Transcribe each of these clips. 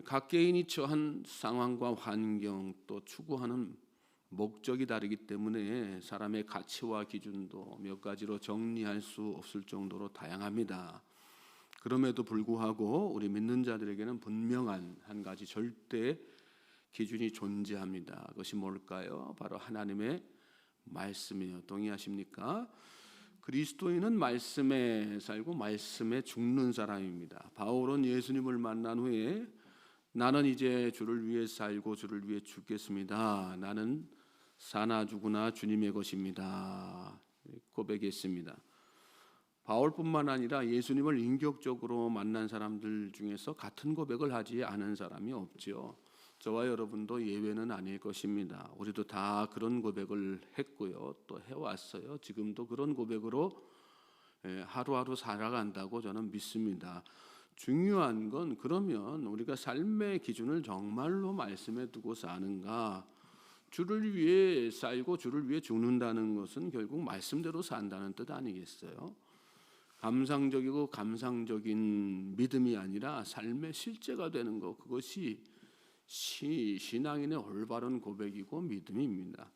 각 개인이 처한 상황과 환경 또 추구하는 목적이 다르기 때문에 사람의 가치와 기준도 몇 가지로 정리할 수 없을 정도로 다양합니다. 그럼에도 불구하고 우리 믿는 자들에게는 분명한 한 가지 절대 기준이 존재합니다. 그것이 뭘까요? 바로 하나님의 말씀이에요. 동의하십니까? 그리스도인은 말씀에 살고 말씀에 죽는 사람입니다. 바울은 예수님을 만난 후에 나는 이제 주를 위해 살고 주를 위해 죽겠습니다. 나는 사나 죽으나 주님의 것입니다. 고백했습니다. 바울뿐만 아니라 예수님을 인격적으로 만난 사람들 중에서 같은 고백을 하지 않은 사람이 없죠. 저와 여러분도 예외는 아닐 것입니다. 우리도 다 그런 고백을 했고요. 또 해왔어요. 지금도 그런 고백으로 하루하루 살아간다고 저는 믿습니다. 중요한 건 그러면 우리가 삶의 기준을 정말로 말씀에 두고 사는가? 주를 위해 살고 주를 위해 죽는다는 것은 결국 말씀대로 산다는 뜻 아니겠어요? 감상적이고 감상적인 믿음이 아니라 삶의 실제가 되는 것, 그것이 신앙인의 올바른 고백이고 믿음입니다.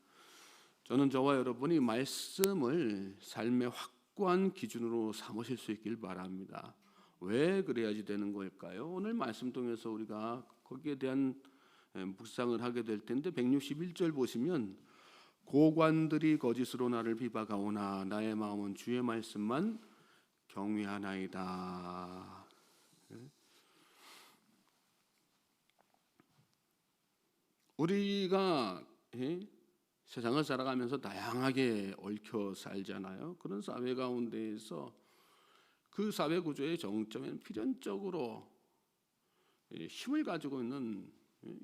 저는 저와 여러분이 말씀을 삶의 확고한 기준으로 삼으실 수 있길 바랍니다. 왜 그래야지 되는 걸까요? 오늘 말씀 통해서 우리가 거기에 대한 묵상을 하게 될 텐데 161절 보시면 고관들이 거짓으로 나를 비박하오나 나의 마음은 주의 말씀만 경외하나이다. 우리가 세상을 살아가면서 다양하게 얽혀 살잖아요. 그런 사회 가운데에서 그 사회 구조의 정점에는 필연적으로 힘을 가지고 있는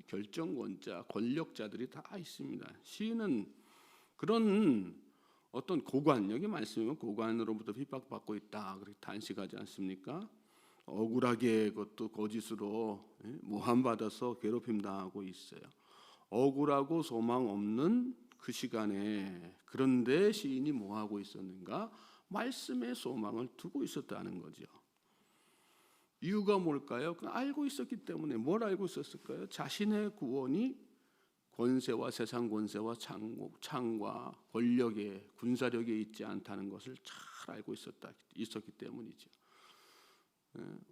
결정권자, 권력자들이 다 있습니다. 시인은 그런 어떤 고관, 여기 말씀이면 고관으로부터 핍박받고 있다 그렇게 단식하지 않습니까? 억울하게 그것도 거짓으로 모함받아서 괴롭힘 당하고 있어요. 억울하고 소망 없는 그 시간에 그런데 시인이 뭐 하고 있었는가? 말씀에 소망을 두고 있었다는 거죠. 이유가 뭘까요? 알고 있었기 때문에. 뭘 알고 있었을까요? 자신의 구원이 권세와 세상 권세와 창과 권력에 군사력에 있지 않다는 것을 잘 알고 있었기 때문이죠.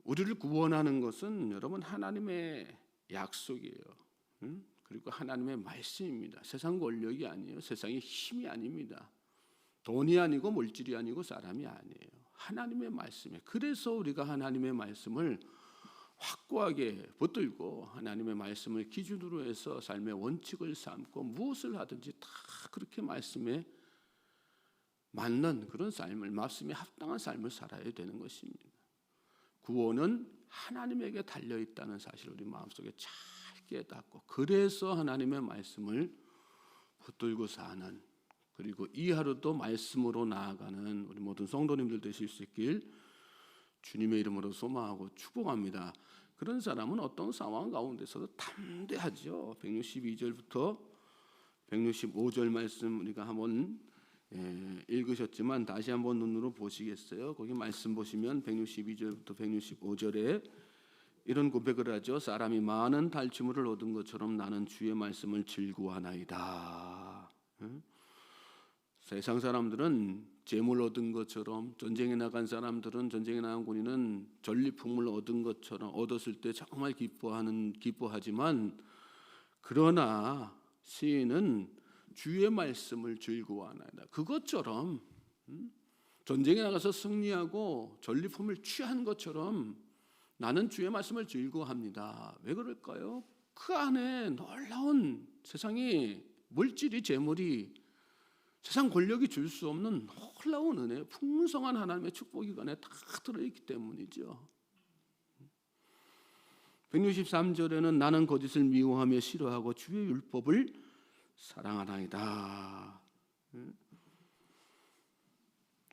우리를 구원하는 것은 여러분 하나님의 약속이에요. 그리고 하나님의 말씀입니다. 세상 권력이 아니에요. 세상의 힘이 아닙니다. 돈이 아니고 물질이 아니고 사람이 아니에요. 하나님의 말씀이에요. 그래서 우리가 하나님의 말씀을 확고하게 붙들고 하나님의 말씀을 기준으로 해서 삶의 원칙을 삼고 무엇을 하든지 다 그렇게 말씀에 맞는 그런 삶을, 말씀에 합당한 삶을 살아야 되는 것입니다. 구원은 하나님에게 달려있다는 사실을 우리 마음속에 잘 깨닫고 그래서 하나님의 말씀을 붙들고 사는, 그리고 이 하루도 말씀으로 나아가는 우리 모든 성도님들 되실 수 있길 주님의 이름으로 소망하고 축복합니다. 그런 사람은 어떤 상황 가운데서도 담대하죠. 162절부터 165절 말씀 우리가 한번 읽으셨지만 다시 한번 눈으로 보시겠어요? 거기 말씀 보시면 162절부터 165절에 이런 고백을 하죠. 사람이 많은 달치물을 얻은 것처럼 나는 주의 말씀을 즐거워하나이다. 세상 사람들은 재물 얻은 것처럼, 전쟁에 나간 사람들은, 전쟁에 나간 군인은 전리품을 얻은 것처럼 얻었을 때 정말 기뻐하지만, 그러나 시인은 주의 말씀을 즐거워하나이다. 그것처럼 전쟁에 나가서 승리하고 전리품을 취한 것처럼 나는 주의 말씀을 즐거워합니다. 왜 그럴까요? 그 안에 놀라운 세상의 물질이, 재물이, 세상 권력이 줄 수 없는 놀라운 은혜, 풍성한 하나님의 축복이 그 안에 다 들어있기 때문이죠. 163절에는 나는 거짓을 미워하며 싫어하고 주의 율법을 사랑하나이다.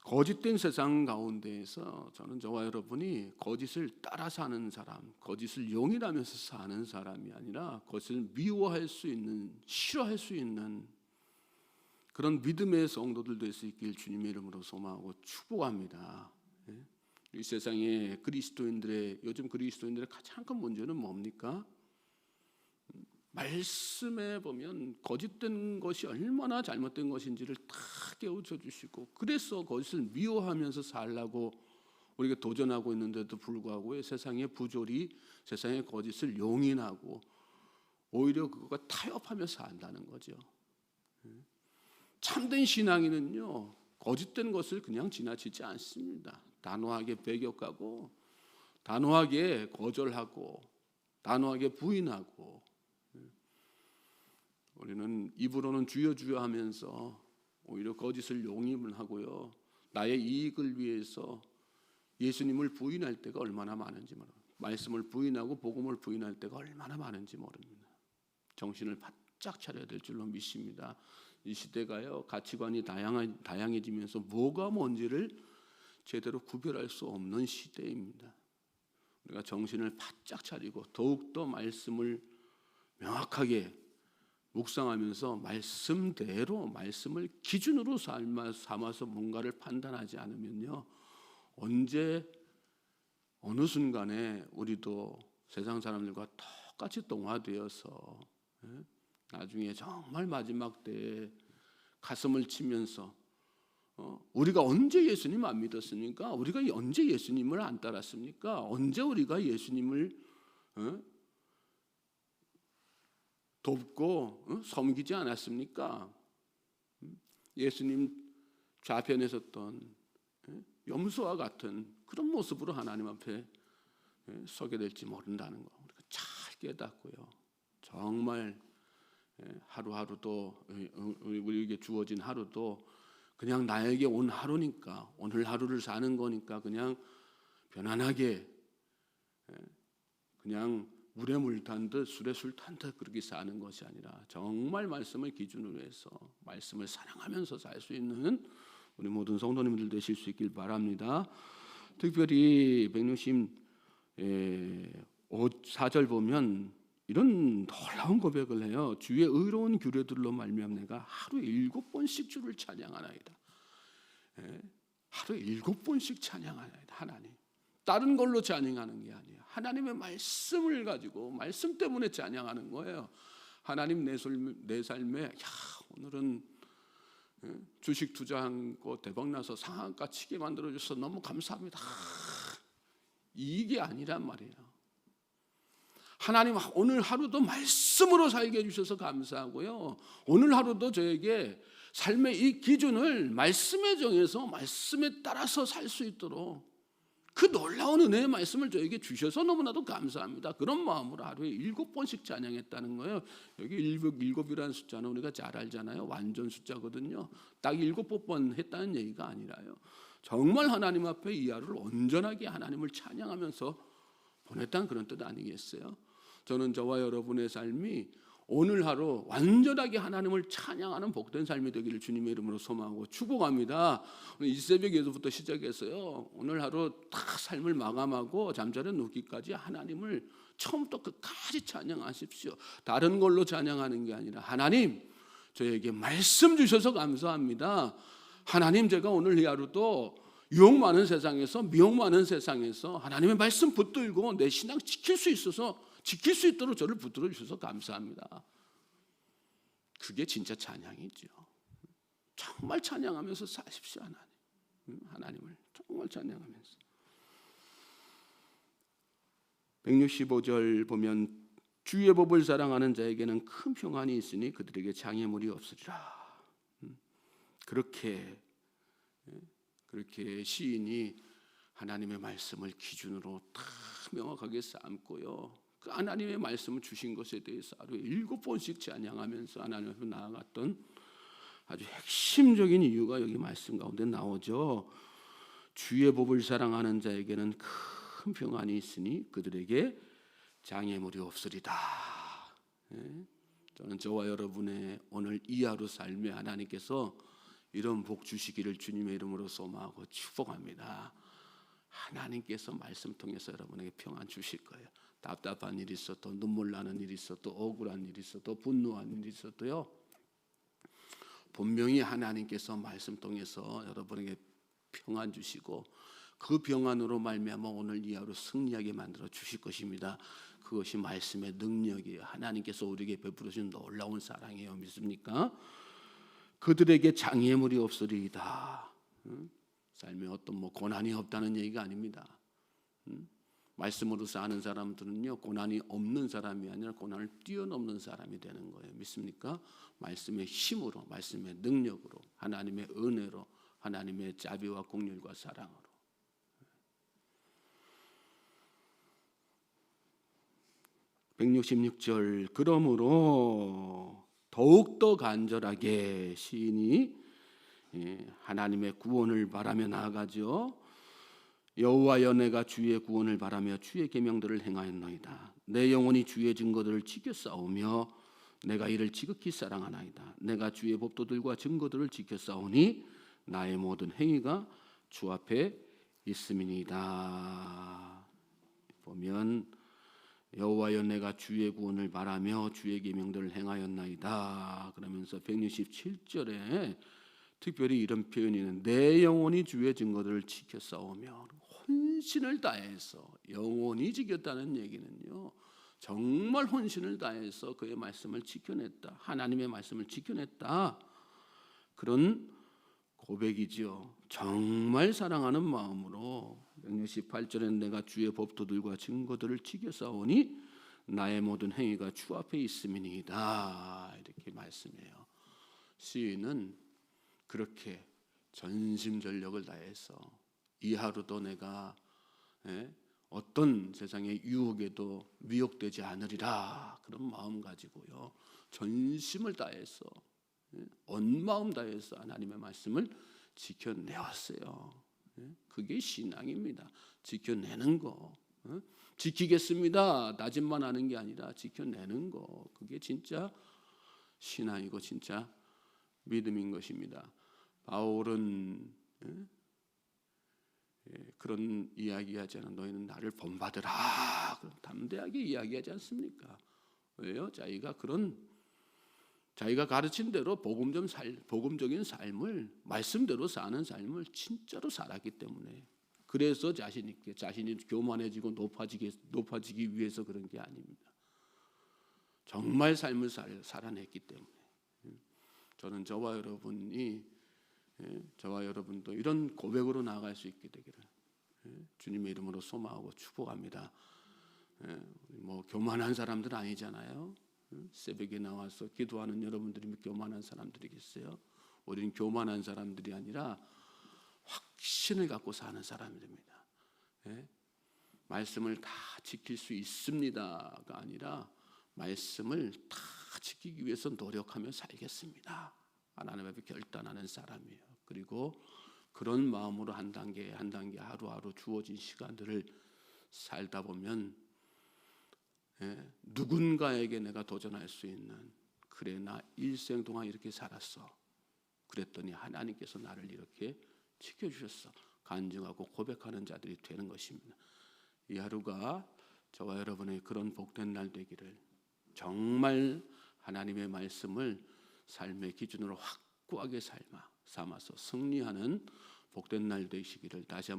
거짓된 세상 가운데에서 저는 저와 여러분이 거짓을 따라 사는 사람, 거짓을 용인하면서 사는 사람이 아니라 거짓을 미워할 수 있는, 싫어할 수 있는 그런 믿음의 성도들 될 수 있길 주님의 이름으로 소망하고 축복합니다. 이 세상의 그리스도인들의 요즘 그리스도인들의 가장 큰 문제는 뭡니까? 말씀에 보면 거짓된 것이 얼마나 잘못된 것인지를 다 깨우쳐 주시고, 그래서 그것을 미워하면서 살라고 우리가 도전하고 있는데도 불구하고 세상의 부조리, 세상의 거짓을 용인하고 오히려 그거가 타협하며 산다는 거죠. 참된 신앙인은요, 거짓된 것을 그냥 지나치지 않습니다. 단호하게 배격하고, 단호하게 거절하고, 단호하게 부인하고. 우리는 입으로는 주여 주여 하면서 오히려 거짓을 용인을 하고요, 나의 이익을 위해서 예수님을 부인할 때가 얼마나 많은지 모릅니다. 말씀을 부인하고 복음을 부인할 때가 얼마나 많은지 모릅니다. 정신을 바짝 차려야 될 줄로 믿습니다. 이 시대가요, 가치관이 다양해지면서 뭐가 뭔지를 제대로 구별할 수 없는 시대입니다. 우리가 정신을 바짝 차리고 더욱더 말씀을 명확하게 묵상하면서 말씀대로, 말씀을 기준으로 삼아서 뭔가를 판단하지 않으면요, 언제 어느 순간에 우리도 세상 사람들과 똑같이 동화되어서 나중에 정말 마지막 때에 가슴을 치면서 우리가 언제 예수님 안 믿었습니까? 우리가 언제 예수님을 안 따랐습니까? 언제 우리가 예수님을 돕고 섬기지 않았습니까? 예수님 좌편에 섰던 염소와 같은 그런 모습으로 하나님 앞에 서게 될지 모른다는 거 우리가 잘 깨닫고요, 정말 하루하루도 우리에게 주어진 하루도 그냥 나에게 온 하루니까, 오늘 하루를 사는 거니까 그냥 편안하게 그냥 물에 물 탄 듯 술에 술 탄 듯 그렇게 사는 것이 아니라 정말 말씀을 기준으로 해서 말씀을 사랑하면서 살 수 있는 우리 모든 성도님들 되실 수 있길 바랍니다. 특별히 164절 보면 이런 놀라운 고백을 해요. 주의 의로운 규례들로 말미암아 내가 하루에 7번씩 주를 찬양하나이다. 하루에 7번씩 찬양하나이다. 하나님, 다른 걸로 찬양하는 게 아니에요. 하나님의 말씀을 가지고 말씀 때문에 찬양하는 거예요. 하나님, 내 삶에 오늘은 주식 투자한 거 대박 나서 상한가 치게 만들어 주셔서 너무 감사합니다. 이게 아니란 말이에요. 하나님, 오늘 하루도 말씀으로 살게 해주셔서 감사하고요, 오늘 하루도 저에게 삶의 이 기준을 말씀에 정해서 말씀에 따라서 살 수 있도록 그 놀라운 은혜의 말씀을 저에게 주셔서 너무나도 감사합니다. 그런 마음으로 하루에 7번씩 찬양했다는 거예요. 여기 7이라는 숫자는 우리가 잘 알잖아요. 완전 숫자거든요. 딱 7번 했다는 얘기가 아니라요, 정말 하나님 앞에 이 하루를 온전하게 하나님을 찬양하면서 보냈다는 그런 뜻 아니겠어요? 저는 저와 여러분의 삶이 오늘 하루 완전하게 하나님을 찬양하는 복된 삶이 되기를 주님의 이름으로 소망하고 축복합니다. 오늘 이 새벽에서부터 시작해서요, 오늘 하루 다 삶을 마감하고 잠자리에 눕기까지 하나님을 처음부터 끝까지 찬양하십시오. 다른 걸로 찬양하는 게 아니라 하나님, 저에게 말씀 주셔서 감사합니다. 하나님, 제가 오늘 이 하루도 유혹 많은 세상에서, 미혹 많은 세상에서 하나님의 말씀 붙들고 내 신앙 지킬 수 있도록 저를 붙들어 주셔서 감사합니다. 그게 진짜 찬양이죠. 정말 찬양하면서 사십시오. 하나님을 정말 찬양하면서. 165절 보면 주의 법을 사랑하는 자에게는 큰 평안이 있으니 그들에게 장애물이 없으리라. 그렇게 시인이 하나님의 말씀을 기준으로 다 명확하게 삼고요, 그 하나님의 말씀을 주신 것에 대해서 하루에 7번씩 찬양하면서 하나님 앞에 나아갔던 아주 핵심적인 이유가 여기 말씀 가운데 나오죠. 주의 법을 사랑하는 자에게는 큰 평안이 있으니 그들에게 장애물이 없으리다. 저는 저와 여러분의 오늘 이 하루 삶에 하나님께서 이런 복 주시기를 주님의 이름으로 소망하고 축복합니다. 하나님께서 말씀 통해서 여러분에게 평안 주실 거예요. 답답한 일이 있어도, 눈물 나는 일이 있어도, 억울한 일이 있어도, 분노한 일이 있어도요, 분명히 하나님께서 말씀 통해서 여러분에게 평안 주시고 그 병안으로 말미암아 오늘 이 하루 승리하게 만들어 주실 것입니다. 그것이 말씀의 능력이에요. 하나님께서 우리에게 베풀어 주신 놀라운 사랑이에요. 믿습니까? 그들에게 장애물이 없으리이다. 삶에 어떤 고난이 없다는 얘기가 아닙니다. 말씀으로 사는 사람들은요, 고난이 없는 사람이 아니라 고난을 뛰어넘는 사람이 되는 거예요. 믿습니까? 말씀의 힘으로, 말씀의 능력으로, 하나님의 은혜로, 하나님의 자비와 긍휼과 사랑으로. (166절) 그러므로 더욱더 간절하게 시인이 하나님의 구원을 바라며 나아가죠. 여호와여, 내가 주의 구원을 바라며 주의 계명들을 행하였나이다. 내 영혼이 주의 증거들을 지켜 싸우며 내가 이를 지극히 사랑하나이다. 내가 주의 법도들과 증거들을 지켜 싸우니 나의 모든 행위가 주 앞에 있음이니이다. 보면 여호와여, 내가 주의 구원을 바라며 주의 계명들을 행하였나이다. 그러면서 167절에 특별히 이런 표현이 있는데, 내 영혼이 주의 증거들을 지켜 싸우며, 혼신을 다해서, 영혼이 지켰다는 얘기는요, 정말 혼신을 다해서 그의 말씀을 지켜냈다, 하나님의 말씀을 지켜냈다, 그런 고백이지요. 정말 사랑하는 마음으로 168절에 내가 주의 법도들과 증거들을 지켜 싸우니 나의 모든 행위가 주 앞에 있음이니이다, 이렇게 말씀해요. 시인은 그렇게 전심전력을 다해서 이 하루도 내가 어떤 세상의 유혹에도 미혹되지 않으리라, 그런 마음 가지고요, 전심을 다해서, 온 마음 다해서 하나님의 말씀을 지켜내왔어요. 그게 신앙입니다. 지켜내는 거. 지키겠습니다, 다짐만 하는 게 아니라 지켜내는 거. 그게 진짜 신앙이고 진짜 믿음인 것입니다. 바울은 그런 이야기하지 않아. 너희는 나를 본받으라, 담대하게 이야기하지 않습니까? 왜요? 자기가 가르친 대로 복음적인 삶을, 말씀대로 사는 삶을 진짜로 살았기 때문에, 그래서 자신이 교만해지고 높아지기 위해서 그런 게 아닙니다. 정말 삶을 살아냈기 때문에. 저는 저와 여러분도 이런 고백으로 나아갈 수 있게 되기를 주님의 이름으로 소망하고 축복합니다. 교만한 사람들 아니잖아요. 새벽에 나와서 기도하는 여러분들이 교만한 사람들이겠어요? 우리는 교만한 사람들이 아니라 확신을 갖고 사는 사람들입니다. 말씀을 다 지킬 수 있습니다가 아니라 말씀을 다 지키기 위해서 노력하며 살겠습니다, 하나님 앞에 결단하는 사람이에요. 그리고 그런 마음으로 한 단계 한 단계 하루하루 주어진 시간들을 살다 보면 누군가에게 내가 도전할 수 있는, 그래 나 일생 동안 이렇게 살았어, 그랬더니 하나님께서 나를 이렇게 지켜주셨어, 간증하고 고백하는 자들이 되는 것입니다. 이 하루가 저와 여러분의 그런 복된 날 되기를, 정말 하나님의 말씀을 삶의 기준으로 확고하게 삼아서 승리하는 복된 날 되시기를 다시 한번